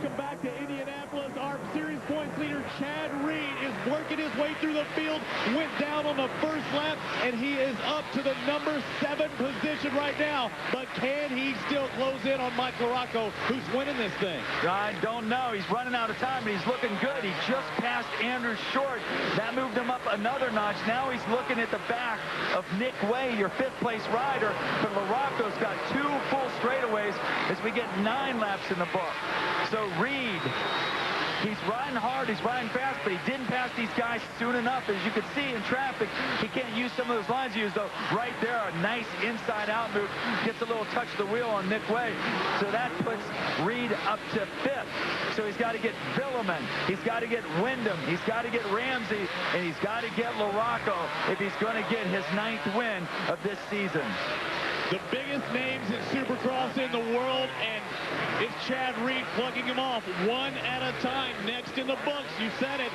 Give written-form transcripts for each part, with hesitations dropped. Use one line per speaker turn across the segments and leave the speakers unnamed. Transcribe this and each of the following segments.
Welcome back to Indianapolis. Our series points leader, Chad Reed, is working his way through the field, went down on the first lap, and he is up to the number 7 position right now. But can he still close in on Mike LaRocco, who's winning this thing?
I don't know. He's running out of time, but he's looking good. He just passed Andrew Short. That moved him up another notch. Now he's looking at the back of Nick Way, your 5th place rider. But LaRocco's got 2 full straightaways as we get 9 laps in the book. So Reed, he's riding hard, he's riding fast, but he didn't pass these guys soon enough. As you can see in traffic, he can't use some of those lines he used, though. Right there, a nice inside-out move. Gets a little touch of the wheel on Nick Way. So that puts Reed up to 5th. So he's got to get Billiman, he's got to get Wyndham, he's got to get Ramsey, and he's got to get LaRocco if he's going to get his 9th win of this season.
The biggest names in Supercross in the world, and it's Chad Reed plugging them off one at a time. Next in the books, you said it,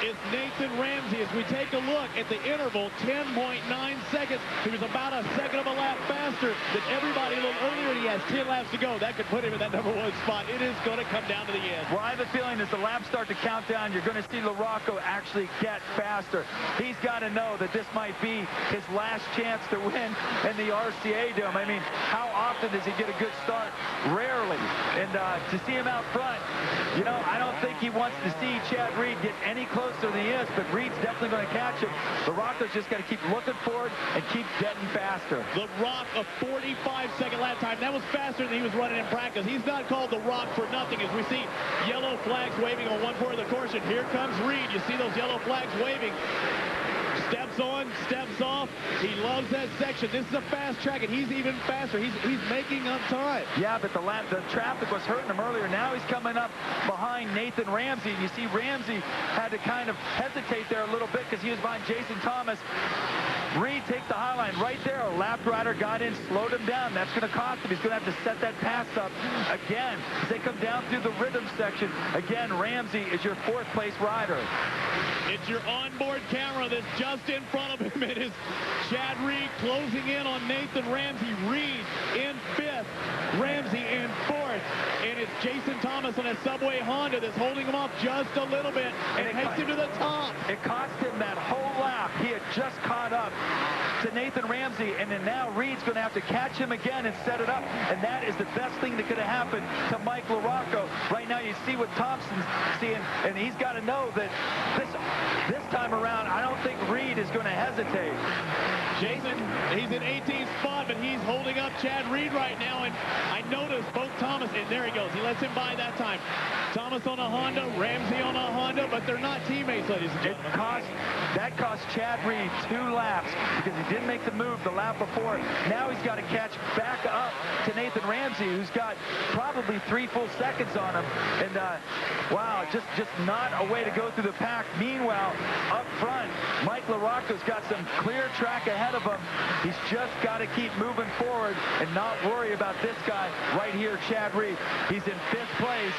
it's Nathan Ramsey. As we take a look at the interval, 10.9 seconds. He was about a second of a lap faster than everybody a little earlier. He has 10 laps to go. That could put him in that number 1 spot. It is going to come down to the end.
Well, I have a feeling as the laps start to count down, you're going to see LaRocco actually get faster. He's got to know that this might be his last chance to win in the RCA Dome. I mean, how often does he get a good start? Rarely. And to see him out front, you know, I don't think he wants to see Chad Reed get any closer than he is, but Reed's definitely going to catch him. LaRocco's just got to keep looking forward and keep getting faster.
The Rock, a 45-second lap time. That was faster than he was running in practice. He's not called the Rock for nothing, as we see yellow flags waving on one part of the course. And here comes Reed. You see those yellow flags waving. Steps on, steps off. He loves that section. This is a fast track, and he's even faster. He's making up time.
Yeah, but the traffic was hurting him earlier. Now he's coming up behind Nathan Ramsey. And you see Ramsey had to kind of hesitate there a little bit because he was behind Jason Thomas. Reed takes the high line right there. A lap rider got in, slowed him down. That's going to cost him. He's going to have to set that pass up again as they come down through the rhythm section. Again, Ramsey is your 4th place rider.
It's your onboard camera that's just in front of him. It is Chad Reed closing in on Nathan Ramsey. Reed in 5th, Ramsey in 4th, and it's Jason Thomas on a Subway Honda that's holding him off just a little bit and takes him to the top.
It cost him that whole lap. He had just caught up to Nathan Ramsey, and then now Reed's going to have to catch him again and set it up, and that is the best thing that could have happened to Mike LaRocco. Right now you see what Thompson's seeing, and he's got to know that this time around, I don't think Reed is going to hesitate.
Jason, he's in 18th spot, but he's holding up Chad Reed right now, and I noticed both Thomas, and there he goes. He lets him by that time. Thomas on a Honda, Ramsey on a Honda, but they're not teammates, ladies and gentlemen.
That cost Chad Reed 2 laps because he didn't make the move the lap before. Now he's got to catch back up to Nathan Ramsey, who's got probably 3 full seconds on him. And, wow, just not a way to go through the pack. Meanwhile, up front, Mike LaRocco's got some clear track ahead of him. He's just got to keep moving forward and not worry about this guy right here, Chad Reed. He's in 5th place.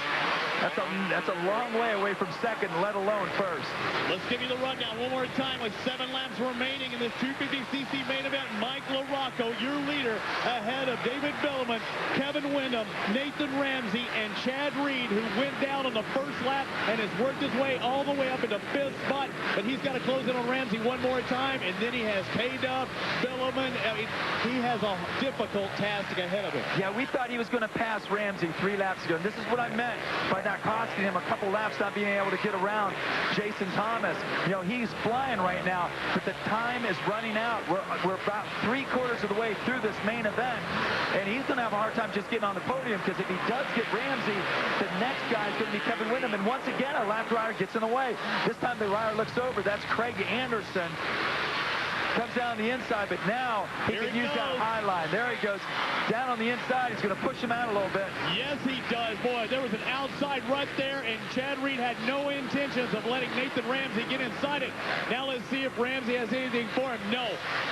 That's a long way away from 2nd, let alone 1st.
Let's give you the rundown one more time with 7 laps remaining in this 250cc main event. Mike LaRocco, your leader, ahead of David Billiman, Kevin Wyndham, Nathan Ramsey, and Chad Reed, who went down on the first lap and has worked his way all the way up into 5th spot. But he's got to close in on Ramsey one more time, and then he has K-Dub, Billiman. I mean, he has a difficult task ahead of him.
Yeah, we thought he was going to pass Ramsey 3 laps ago. And this is what I meant by not costing him a couple laps, not being able to get around Jason Thomas. You know, he's flying right now, but the time is running out. We're about 3/4 of the way through this main event, and he's going to have a hard time just getting on the podium, because if he does get Ramsey, the next guy is going to be Kevin Wyndham, and once again, a lap rider gets in the way. This time the rider looks over. That's Craig Anderson. Comes down the inside, but now he can use that high line. There he goes. Down on the inside. He's going to push him out a little bit.
Yes, he does. Boy, there was an outside rut there, and Chad Reed had no intentions of letting Nathan Ramsey get inside it. Now let's see if Ramsey has anything for him. No.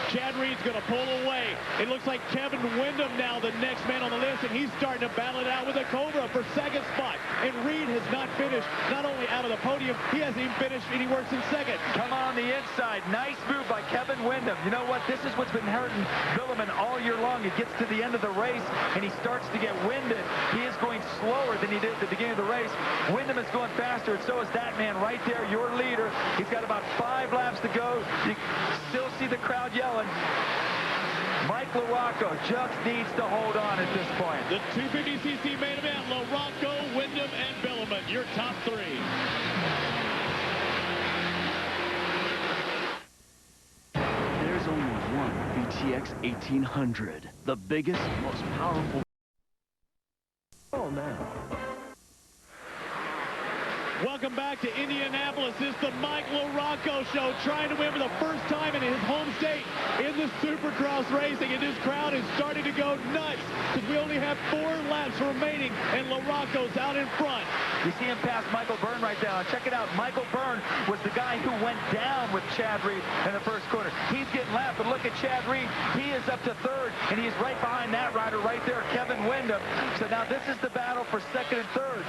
Chad Reed's going to pull away. It looks like Kevin Wyndham now the next man on the list, and he's starting to battle it out with a Cobra for 2nd spot. And Reed has not finished, not only out of the podium, he hasn't even finished, and he works in 2nd.
Come on the inside. Nice move by Kevin Wyndham. You know what? This is what's been hurting Billiman all year long. It gets to the end of the race, and he starts to get winded. He is going slower than he did at the beginning of the race. Wyndham is going faster, and so is that man right there, your leader. He's got about 5 laps to go. You still see the crowd yelling. Mike LaRocco just needs to hold on at this point.
The 250cc main event, LaRocco, Wyndham, and Billaman, your top 3.
There's only one VTX 1800, the biggest, most powerful. Oh, now.
Welcome back to Indianapolis. This is the Mike LaRocco Show, trying to win for the first time in his home state in the Supercross racing. And this crowd is starting to go nuts because we only have 4 laps remaining, and LaRocco's out in front.
You see him pass Michael Byrne right now. Check it out. Michael Byrne was the guy who went down with Chad Reed in the first quarter. He's getting lapped, but look at Chad Reed. He is up to 3rd, and he's right behind that rider right there, Kevin Wyndham. So now this is the battle for 2nd and 3rd.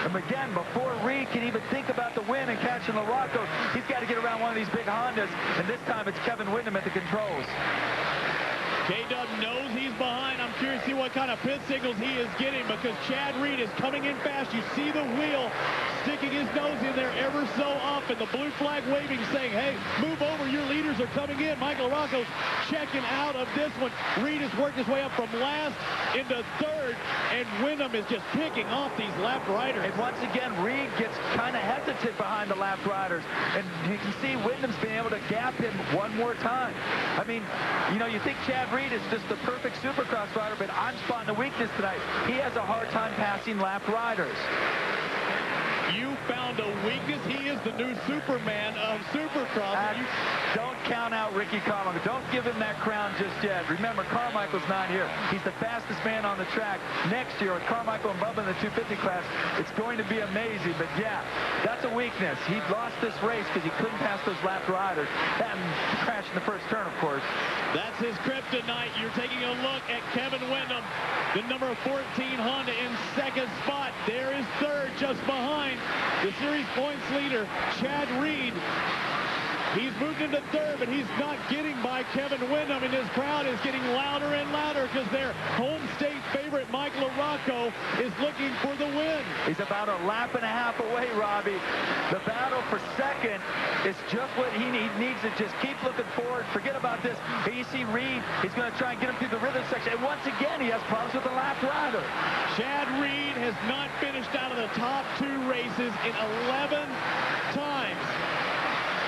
And again, before Reed can even think about the win and catching LaRocco, he's got to get around one of these big Hondas, and this time it's Kevin Wyndham at the controls.
K-Dub knows he's behind. I'm curious to see what kind of pit signals he is getting, because Chad Reed is coming in fast. You see the wheel sticking his nose in there ever so often. The blue flag waving, saying, hey, move over, your leaders are coming in. Mike LaRocco's checking out of this one. Reed has worked his way up from last into 3rd, and Wyndham is just picking off these lap riders.
And once again, Reed gets kind of hesitant behind the lap riders. And you can see Wyndham's been able to gap him one more time. I mean, you know, you think Chad Reed is just the perfect Supercross rider, but I'm spotting a weakness tonight. He has a hard time passing lap riders.
You found a weakness. He is the new Superman of Supercross.
Don't count out Ricky Carmichael. Don't give him that crown just yet. Remember, Carmichael's not here. He's the fastest man on the track. Next year, with Carmichael and Bubba in the 250 class, it's going to be amazing. But yeah, that's a weakness. He lost this race because he couldn't pass those lap riders. That crashed in the first turn, of course.
That's his kryptonite. You're taking a look at Kevin Wyndham, the number 14 Honda in 2nd spot. There is 3rd, just behind the series points leader, Chad Reed. He's moved into 3rd, but he's not getting by Kevin Wyndham, and his crowd is getting louder and louder because their home state favorite, Mike LaRocco, is looking for the win.
He's about a lap and a half away, Robbie. The battle for 2nd is just what he needs to just keep looking forward. Forget about this. Here you see Reed. He's going to try and get him through the rhythm section. And once again, he has problems with the lap rider.
Chad Reed has not finished out of the top 2 races in 11 times.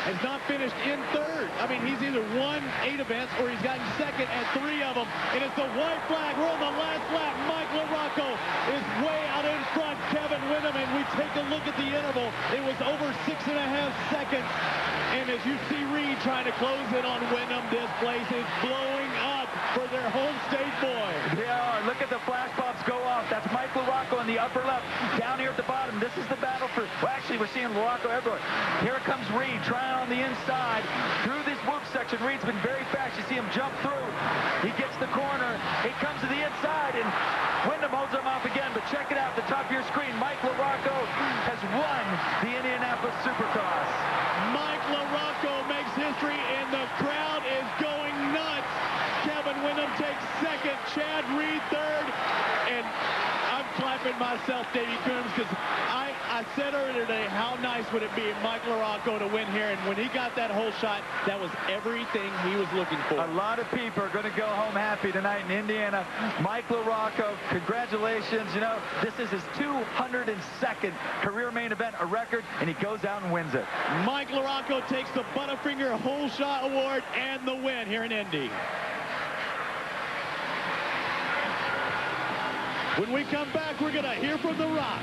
Has not finished in 3rd. I mean, he's either won 8 events or he's gotten 2nd at 3 of them. And it's the white flag. We're on the last lap. Mike LaRocco is way out in front. Kevin Wyndham, and we take a look at the interval. It was over 6.5 seconds. And as you see Reed trying to close in on Wyndham, this place is blowing up for their home state boy.
Yeah, look at the flash pops go off. That's Mike LaRocco in the upper left. Down here at the bottom, this is the battle for, well, actually, we're seeing LaRocco everywhere. Here comes Reed trying on the inside. Through this whoop section, Reed's been very fast. You see him jump through. He gets the corner. He comes to the inside, and Wyndham holds him off again. But check it out, the top of your screen. Mike LaRocco has won the Indianapolis Supercross.
Mike LaRocco makes history, and the crowd is going nuts. Kevin Wyndham takes 2nd, Chad Reed 3rd, and I'm clapping myself, Davey Coombs, because I said earlier today, how nice would it be if Mike LaRocco to win here, and when he got that whole shot, that was everything he was looking for.
A lot of people are going to go home happy tonight in Indiana. Mike LaRocco, congratulations. You know, this is his 202nd career main event, a record, and he goes out and wins it.
Mike LaRocco takes the Butterfinger Whole Shot Award and the win here in Indy. When we come back, we're going to hear from The Rock.